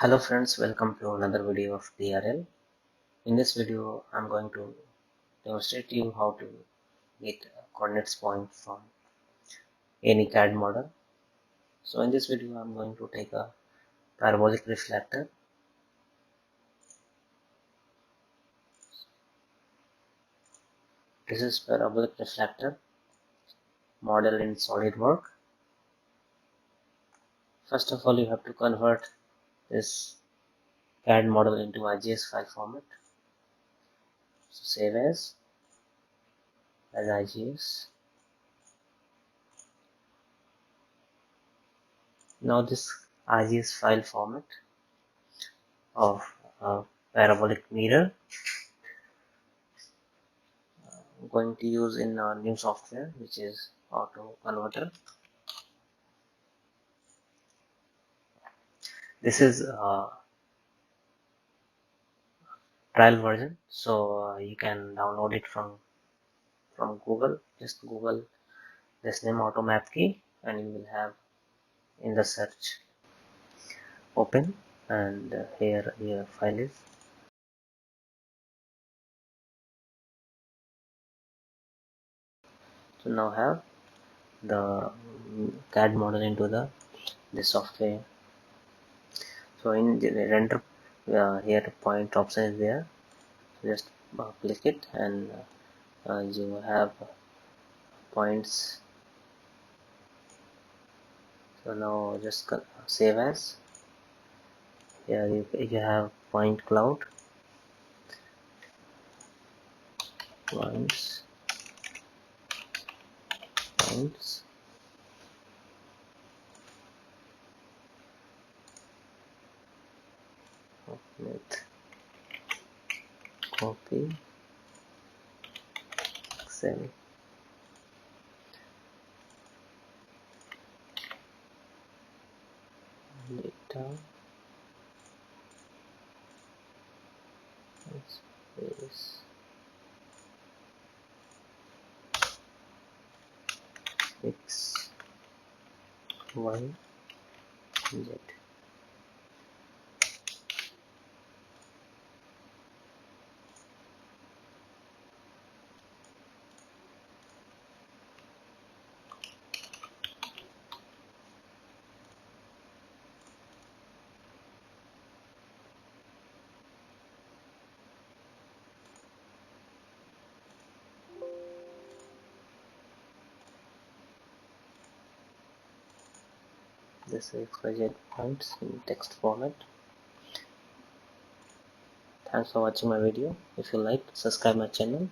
Hello friends, welcome to another video of DRL. In this video, I'm going to demonstrate to you how to get coordinates point from any CAD model. So in this video, I'm going to take a parabolic reflector. This is parabolic reflector model in SolidWorks. First of all, you have to convert this CAD model into IGS file format. So save as IGS. Now this IGS file format of a parabolic mirror I'm going to use in a new software which is auto converter. This is a trial version, so you can download it from Google. Just Google this name automap key and you will have in the search. Open, and here your file is. So now have the CAD model into the software. So in the render, here point option is there. Just click it and you have points. So now just save as. Here you have point cloud, points, with copy, Excel. Data, space, X, Y, Z. This is XYZ points in text format. Thanks for watching my video. If you like, subscribe my channel.